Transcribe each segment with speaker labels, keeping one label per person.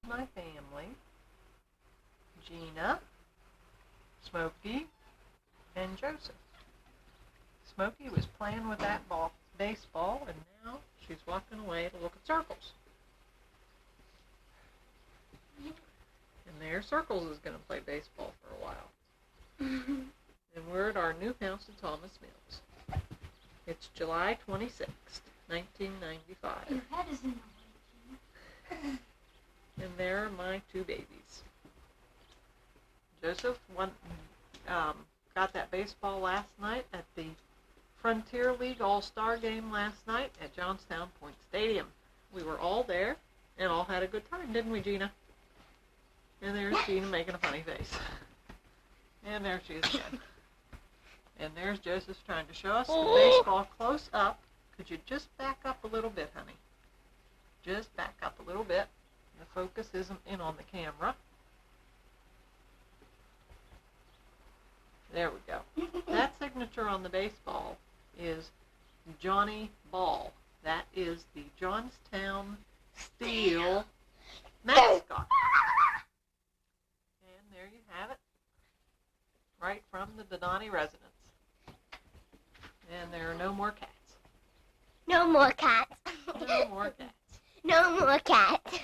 Speaker 1: My family, Gina, Smokey, and Joseph. Smokey was playing with that baseball, and now she's walking away to look at Circles. And there, Circles is going to play baseball for a while. And we're at our new house in Thomas Mills. It's July 26th, 1995.
Speaker 2: Your head is in the way.
Speaker 1: And there are my two babies. Joseph got that baseball last night at the Frontier League All-Star game last night at Johnstown Point Stadium. We were all there and all had a good time, didn't we, Gina? And there's Gina making a funny face. And there she is again. And there's Joseph trying to show us the baseball close up. Could you just back up a little bit, honey? Just back up a little bit. The focus isn't in on the camera. There we go. That signature on the baseball is Johnny Ball. That is the Johnstown Steel mascot. And there you have it. Right from the Donati residence. And there are no more cats.
Speaker 2: No more cats.
Speaker 1: No more cats.
Speaker 2: No more cats.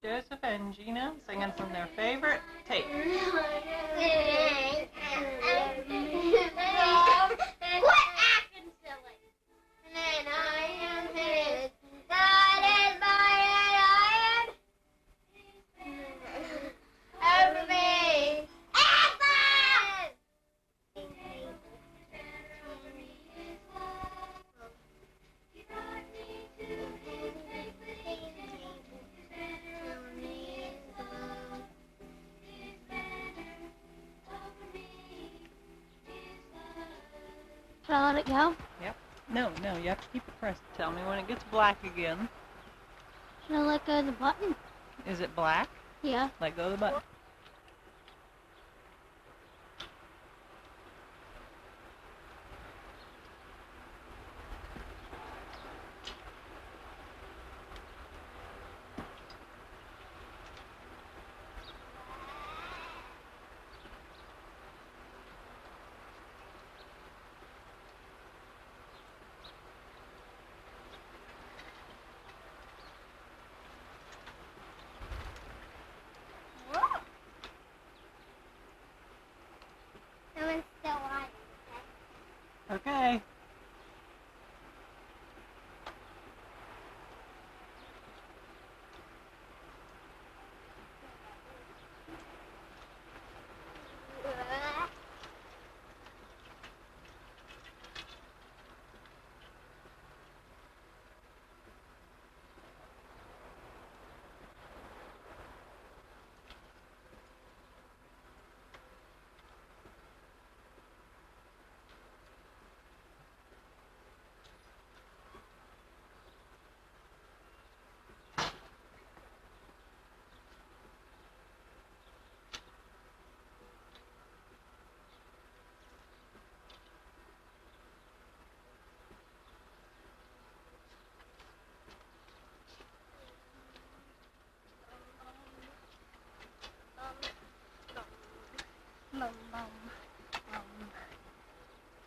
Speaker 1: Joseph and Gina singing from their favorite tape.
Speaker 2: Quit acting silly. And I am his. God is mine and I am over me. Awesome! Should I let it go?
Speaker 1: Yep. No, you have to keep it pressed. Tell me when it gets black again.
Speaker 2: Should I let go of the button?
Speaker 1: Is it black?
Speaker 2: Yeah.
Speaker 1: Let go of the button.
Speaker 2: Someone's still on.
Speaker 1: Okay.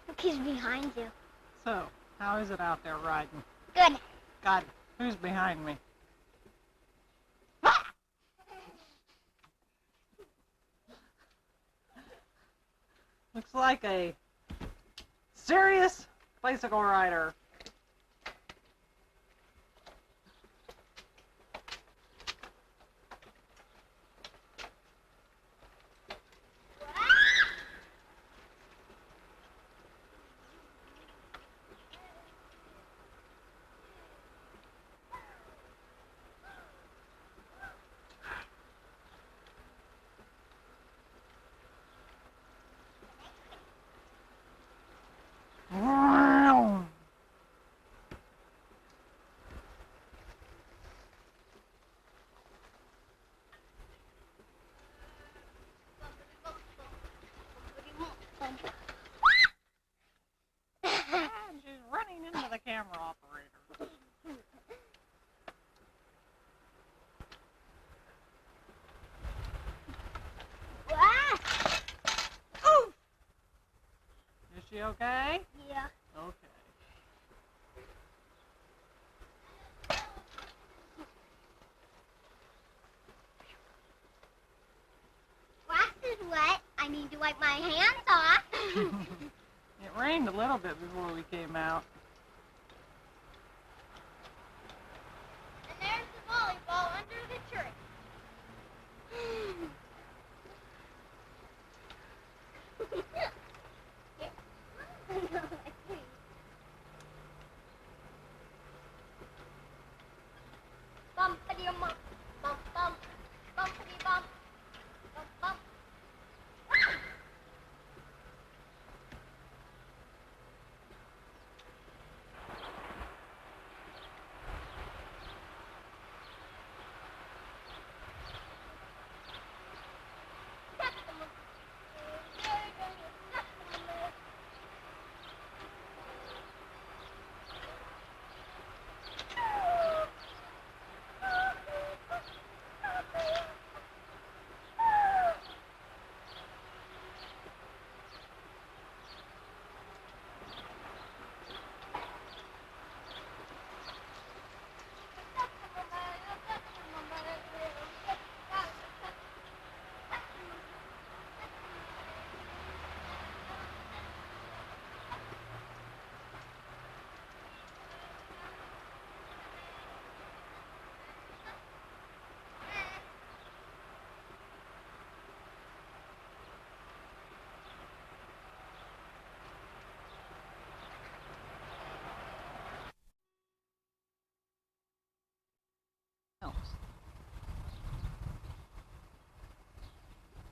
Speaker 2: Look, he's behind you.
Speaker 1: So, how is it out there riding?
Speaker 2: Good.
Speaker 1: God, who's behind me? Looks like a serious bicycle rider. camera operator.
Speaker 2: Ah! Oof!
Speaker 1: Is she okay?
Speaker 2: Yeah.
Speaker 1: Okay.
Speaker 2: Grass is wet. I need to wipe my hands off.
Speaker 1: It rained a little bit before we came out.
Speaker 2: And there's the volleyball under the tree. Bumpity bump, bump bump, bumpity bump, bump bump.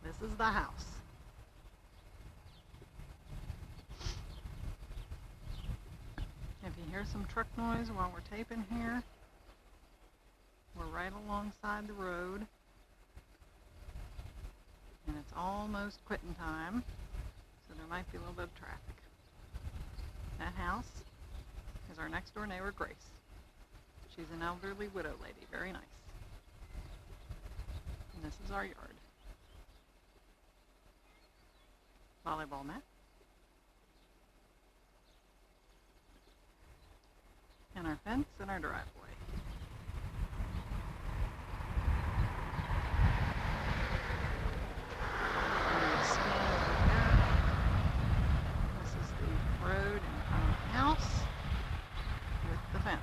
Speaker 1: This is the house. If you hear some truck noise while we're taping here, we're right alongside the road. And it's almost quitting time, so there might be a little bit of traffic. That house is our next door neighbor, Grace. She's an elderly widow lady, very nice. And this is our yard. Volleyball net. And our fence and our driveway. This is the road in front of the house with the fence.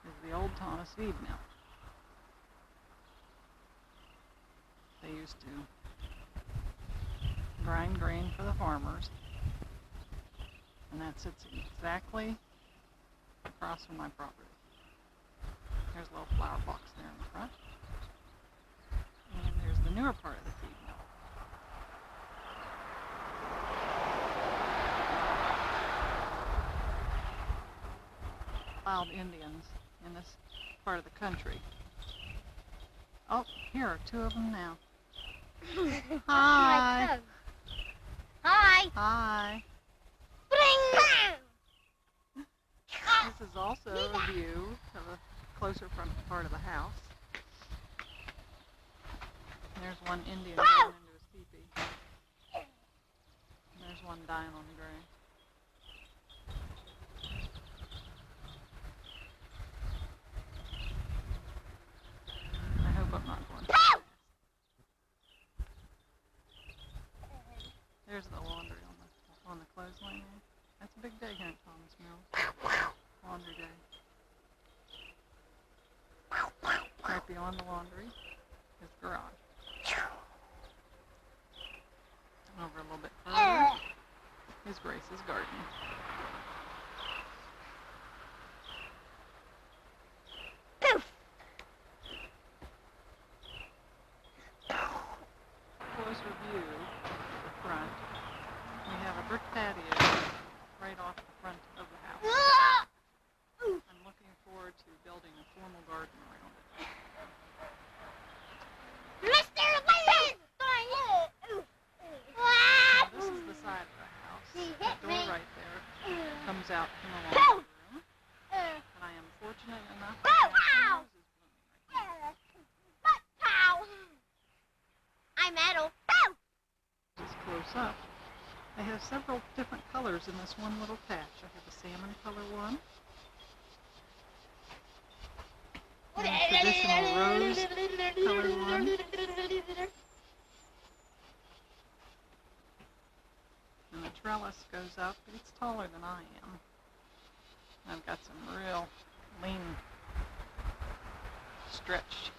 Speaker 1: This is the old Thomas feed mill. They used to grind grain for the farmers, and that sits exactly across from my property. There's a little flower box there in the front, and there's the newer part of the feed mill. Wild Indians in this part of the country. Oh, here are two of them now. Hi.
Speaker 2: Hi.
Speaker 1: Hi.
Speaker 2: Bring.
Speaker 1: This is also a view of a closer front part of the house. And there's one Indian going into his teepee. And there's one dying on the ground. I hope I'm not going too fast. There's the laundry on the clothesline there. That's a big day here at Thomas Mill. Laundry day. Right beyond the laundry is the garage. Over a little bit further is Grace's garden. Closer view of the front. We have a brick patio right off the front of the house. I'm looking forward to building a formal garden around it.
Speaker 2: Mr. Lynn! my medal.
Speaker 1: Just close up. I have several different colors in this one little patch. I have a salmon color one, and a traditional rose colored one, and the trellis goes up. It's taller than I am. I've got some real lean, stretched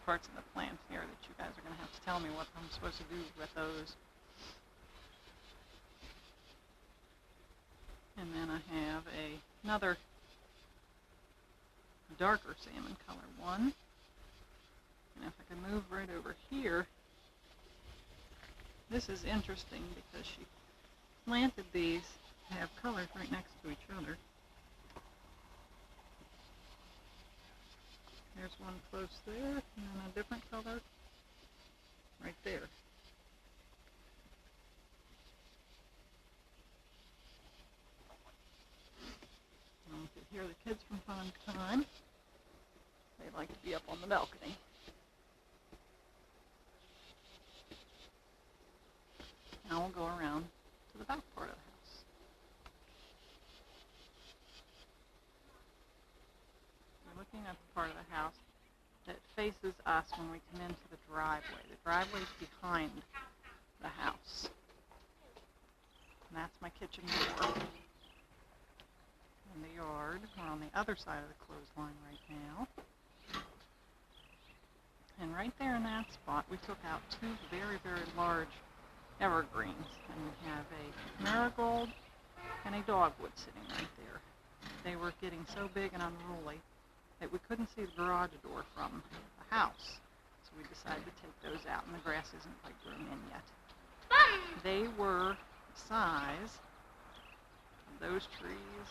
Speaker 1: parts of the plant here that you guys are going to have to tell me what I'm supposed to do with those. And then I have another darker salmon color one. And if I can move right over here, this is interesting because she planted these to have colors right next to each other. There's one close there, and then a different color right there. You can hear the kids from time to time. They like to be up on the balcony. Now we'll go around to the back part of the house. We're looking at the part of the house that faces us when we come into the driveway. The driveway is behind the house. And that's my kitchen door. In the yard, we're on the other side of the clothesline right now. And right there in that spot, we took out two very, very large evergreens. And we have a marigold and a dogwood sitting right there. They were getting so big and unruly that we couldn't see the garage door from the house. So we decided to take those out, and the grass isn't quite grown in yet. They were the size of those trees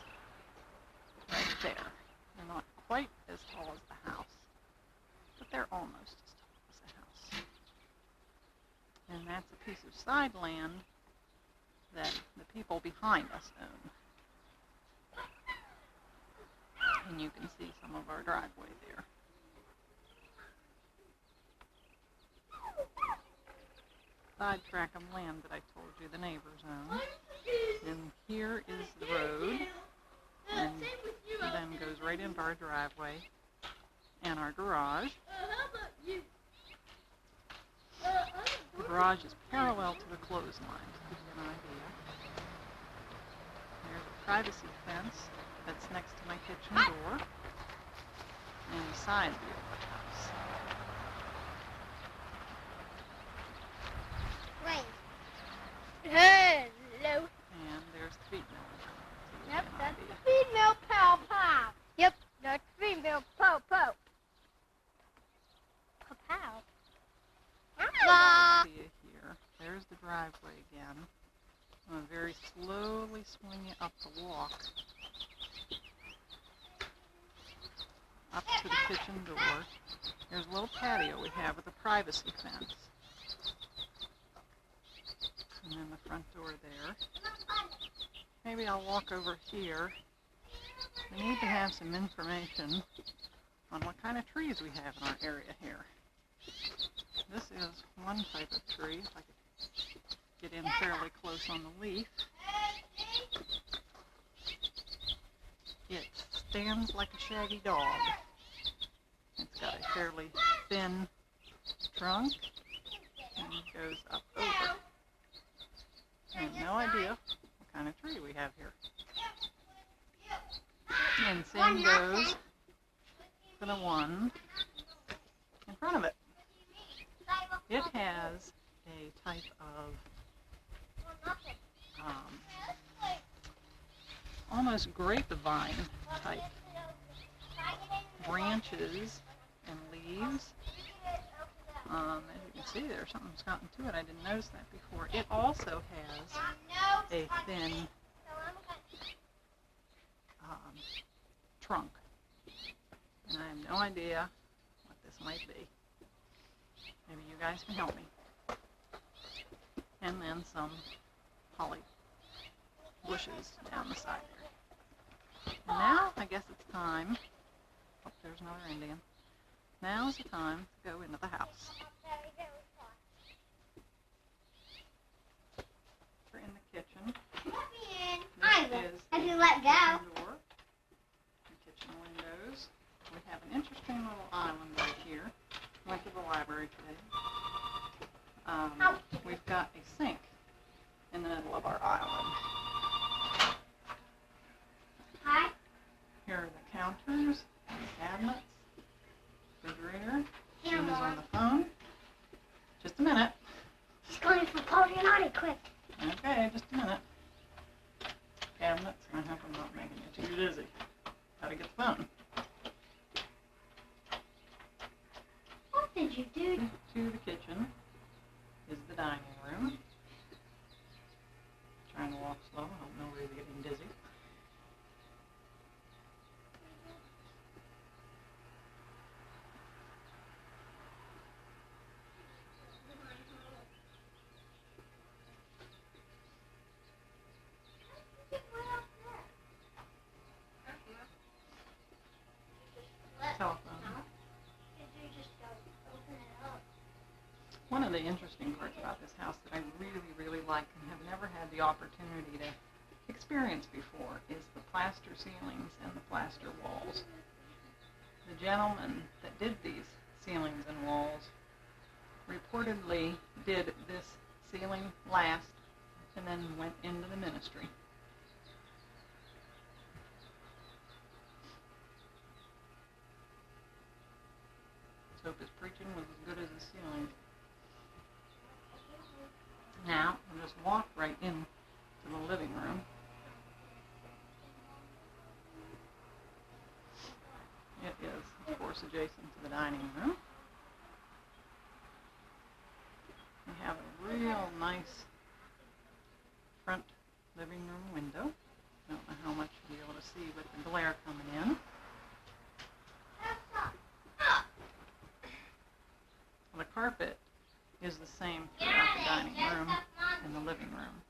Speaker 1: right there. They're not quite as tall as the house, but they're almost as tall as the house. And that's a piece of side land that the people behind us own. And you can see some of our driveway there. Sidetrack of land that I told you the neighbors own. And here is the road, and then goes right into our driveway and our garage. The garage is parallel to the clothesline, to give you an idea. There's a privacy fence that's next to my kitchen door and a side view of the house.
Speaker 2: Hello.
Speaker 1: And there's the feed mill.
Speaker 2: Yep, that's the female pow pow. Yep, that's female pow pow. Pow pow.
Speaker 1: See you here. There's the driveway again. I'm going to very slowly swing you up the walk. Up to the kitchen door. There's a little patio we have with a privacy fence. And then the front door there. Maybe I'll walk over here. We need to have some information on what kind of trees we have in our area here. This is one type of tree. If I could get in fairly close on the leaf. It stands like a shaggy dog. It's got a fairly thin trunk and goes up over. I have no idea what kind of tree we have here. And same goes for the one in front of it. It has a type of almost grapevine type branches and leaves. As you can see, there's something's gotten to it. I didn't notice that before. It also has a thin trunk. And I have no idea what this might be. Maybe you guys can help me. And then some holly bushes down the side there. And now I guess it's time. Oh, there's another Indian. Now's the time to go into the house.
Speaker 3: we've got a sink in the middle of our island.
Speaker 2: Hi.
Speaker 3: Here are the counters, cabinets, refrigerator. Jim is on the phone. Just a minute.
Speaker 2: He's going for potty naughty, quick.
Speaker 3: Okay, just a minute. Cabinets, I hope I'm not making you too dizzy. Gotta get the phone.
Speaker 2: What did you do?
Speaker 3: To the kitchen is the dining room. Trying to walk slow, I hope nobody's getting dizzy. Telephone. One of the interesting parts about this house that I really, really like and have never had the opportunity to experience before is the plaster ceilings and the plaster walls. The gentleman that did these ceilings and walls reportedly did this ceiling last and then went into the ministry. So if his preaching was as good as his ceiling. Now, we'll just walk right into the living room. It is, of course, adjacent to the dining room. We have a real nice front living room window. Don't know how much you'll be able to see with the glare coming in. The carpet is the same throughout the dining room and the living room.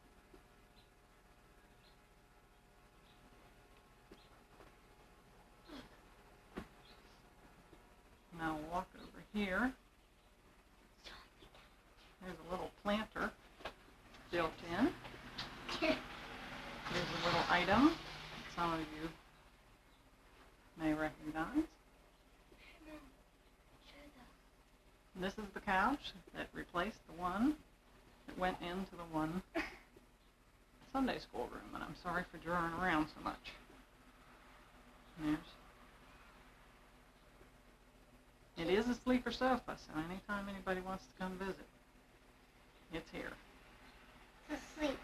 Speaker 3: Now we'll walk over here. There's a little planter built in. Here's a little item that some of you may recognize. This is the couch that replaced the one that went into the one Sunday school room, and I'm sorry for drawing around so much. It is a sleeper sofa, so anytime anybody wants to come visit, it's here.
Speaker 2: It's a sleep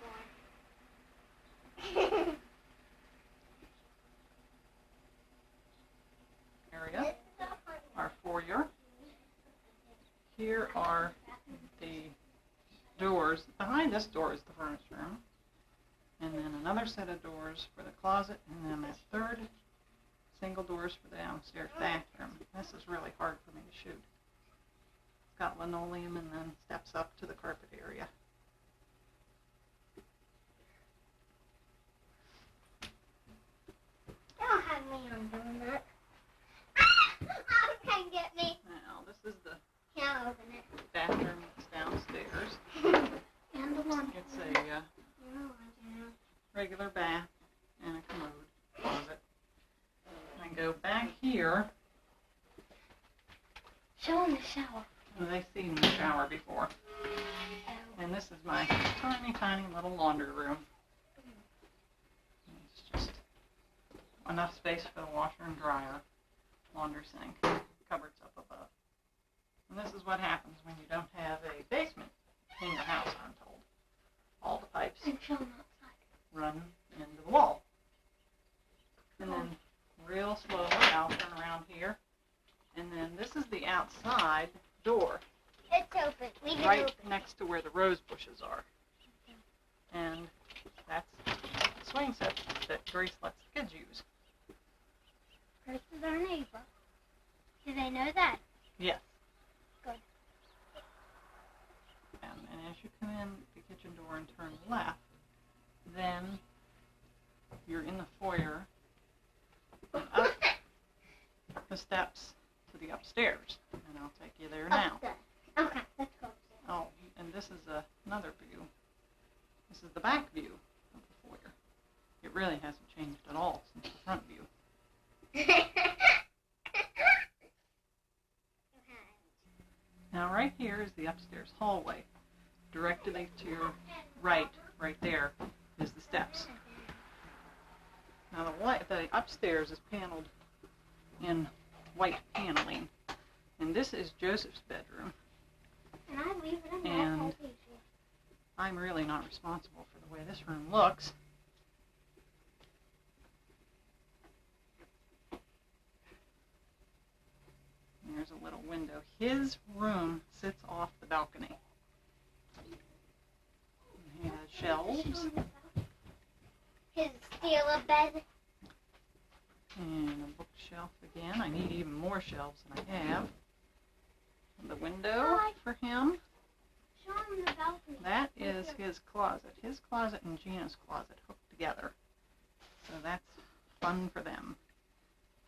Speaker 2: one.
Speaker 3: Area, our foyer. Here are the doors. Behind this door is the furnace room. And then another set of doors for the closet. And then that third single doors for the downstairs bathroom. This is really hard for me to shoot. It's got linoleum and then steps up to the carpet area.
Speaker 2: Don't have me on doing that. Can't get me.
Speaker 3: Now, this is the
Speaker 2: Can't open it.
Speaker 3: bathroom that's downstairs.
Speaker 2: And the one.
Speaker 3: It's a regular bath and a commode closet. I go back here.
Speaker 2: Show them the shower.
Speaker 3: They've seen the shower before. And this is my tiny, tiny little laundry room. It's just enough space for the washer and dryer, laundry sink, cupboards up above. And this is what happens when you don't have a basement in your house, I'm told. All the pipes
Speaker 2: And show them outside.
Speaker 3: run into the wall. And then real slowly, I'll turn around here. And then this is the outside door,
Speaker 2: It's open. Leave it
Speaker 3: right
Speaker 2: open.
Speaker 3: next to where the rose bushes are. And that's the swing set that Grace lets the kids use.
Speaker 2: Chris is our neighbor. Do they know that?
Speaker 3: Yes.
Speaker 2: Good.
Speaker 3: And as you come in the kitchen door and turn left, then you're in the foyer and up the steps to the upstairs. And I'll take you there now.
Speaker 2: Upstairs. Okay, let's go upstairs.
Speaker 3: Oh, and this is another view. This is the back view of the foyer. It really hasn't changed at all since the front view. Now right here is the upstairs hallway. directly to your right there, is the steps. Now the upstairs is paneled in white paneling, and this is Joseph's bedroom.
Speaker 2: And I leave it in
Speaker 3: And
Speaker 2: that usual.
Speaker 3: I'm really not responsible for the way this room looks. There's a little window. His room sits off the balcony. He has shelves
Speaker 2: His steel bed.
Speaker 3: and a bookshelf again. I need even more shelves than I have. And the window for him.
Speaker 2: Show him the balcony.
Speaker 3: That is his closet. His closet and Gina's closet hooked together. So that's fun for them.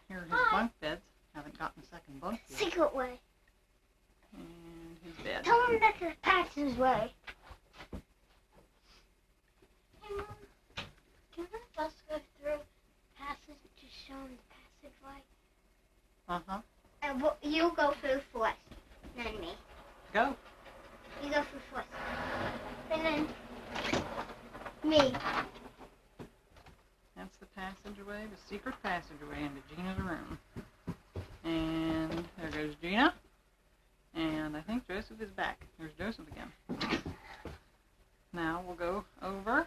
Speaker 3: Here are his bunk beds. Haven't gotten a second bunk yet.
Speaker 2: Secret way.
Speaker 3: And his bed.
Speaker 2: Tell him that's his passageway. Hey, Mom. Can one of us go through passage to show him the passageway?
Speaker 3: Uh-huh.
Speaker 2: And you go through first, then me.
Speaker 3: Go.
Speaker 2: You go through first. And then me.
Speaker 3: That's the passageway, the secret passageway into Gina's room. And there goes Gina. And I think Joseph is back. There's Joseph again. Now we'll go over.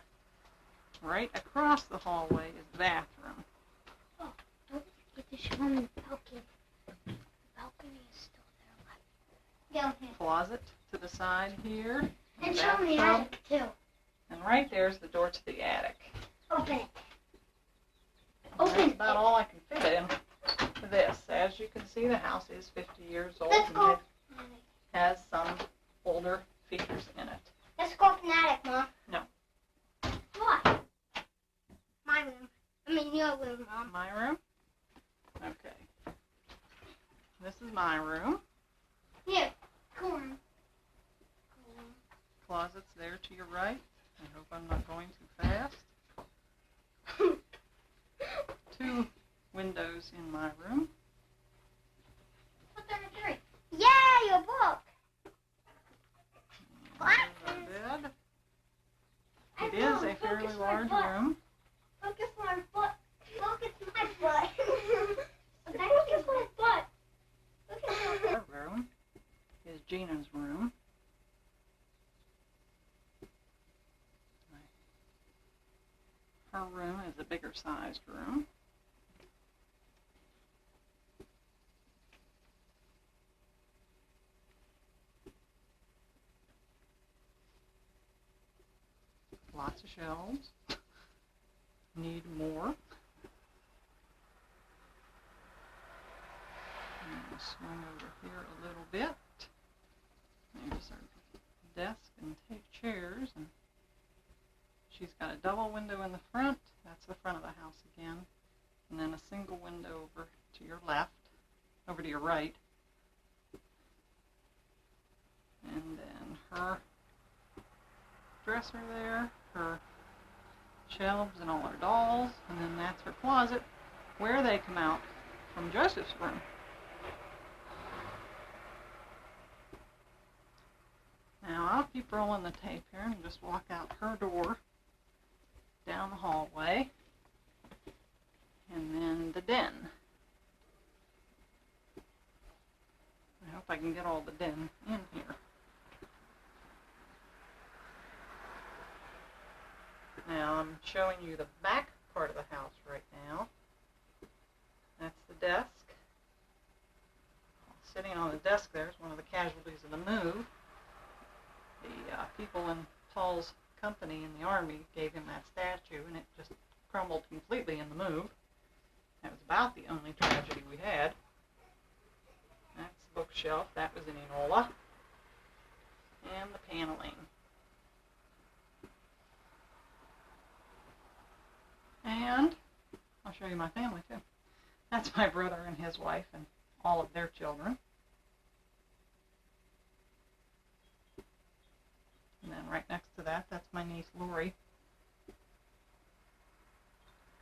Speaker 3: Right across the hallway is the bathroom.
Speaker 2: Oh, don't forget to show him the balcony. The balcony is still there. Go ahead.
Speaker 3: Closet to the side here.
Speaker 2: And show him the
Speaker 3: Bathtub.
Speaker 2: attic too.
Speaker 3: And right there's the door to the attic.
Speaker 2: Open it.
Speaker 3: That's
Speaker 2: Open
Speaker 3: about
Speaker 2: it.
Speaker 3: all I can fit in for this. As you can see, the house is 50 years old
Speaker 2: Let's
Speaker 3: and
Speaker 2: go.
Speaker 3: it has some older features in it.
Speaker 2: Let's go up in the attic, Mom.
Speaker 3: No.
Speaker 2: Why? My room. I mean your room, Mom.
Speaker 3: My room? Okay. This is my room.
Speaker 2: Here. Come on.
Speaker 3: Closet's there to your right. I hope I'm not going too fast. 2 windows in my room.
Speaker 2: What's number 3? Yeah, your book.
Speaker 3: There's our bed. It is a fairly large room.
Speaker 2: Focus my foot. Focus my foot. Focus my foot. Look at my
Speaker 3: Our room is Gina's room. Her room is a bigger sized room. Lots of shelves. Need more. I'm going to swing over here a little bit. There's our desk and chairs. And she's got a double window in the front. That's the front of the house again. And then a single window over to your left, over to your right. And then her dresser there, her shelves and all her dolls, and then that's her closet where they come out from Joseph's room. Now I'll keep rolling the tape here and just walk out her door, down the hallway, and then the den. I hope I can get all the den in here. Now I'm showing you the back part of the house right now. That's the desk. Sitting on the desk there is one of the casualties of the move. The people in Paul's company in the Army gave him that statue, and it just crumbled completely in the move. That was about the only tragedy we had. That's the bookshelf. That was in Enola. And the paneling. And I'll show you my family too. That's my brother and his wife and all of their children. And then right next to that, that's my niece Lori.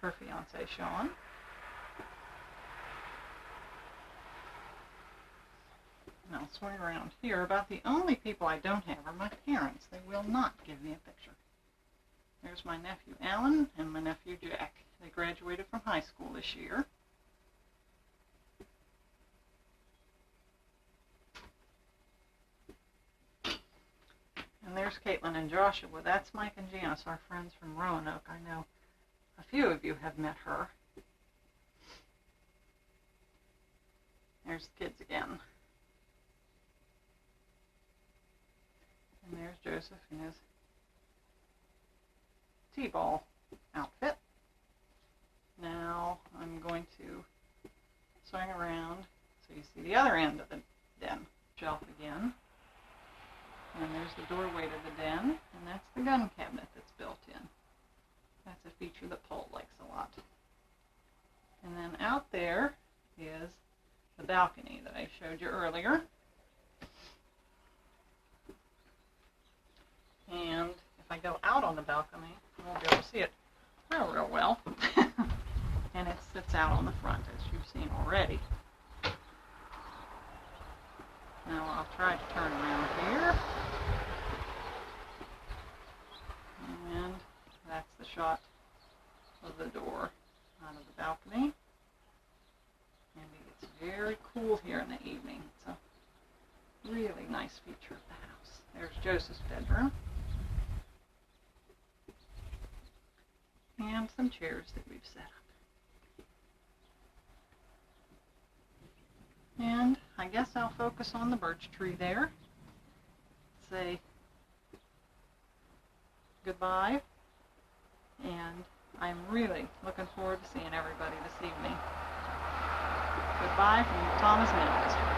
Speaker 3: Her fiance Sean. Now I'll swing around here. About the only people I don't have are my parents. They will not give me a picture. There's my nephew Alan and my nephew Jack. They graduated from high school this year. And there's Caitlin and Joshua. That's Mike and Janice, our friends from Roanoke. I know a few of you have met her. There's the kids again. And there's Joseph in his T-ball outfit. Now I'm going to swing around so you see the other end of the den. Shelf again. And there's the doorway to the den, and that's the gun cabinet that's built in. That's a feature that Paul likes a lot. And then out there is the balcony that I showed you earlier. And if I go out on the balcony, you won't be able to see it real well. And it sits out on the front, as you've seen already. Now I'll try to turn around here. And that's the shot of the door out of the balcony. And it gets very cool here in the evening. It's a really nice feature of the house. There's Joseph's bedroom. And some chairs that we've set up. And I guess I'll focus on the birch tree there. Say goodbye. And I'm really looking forward to seeing everybody this evening. Goodbye from Thomas Mills.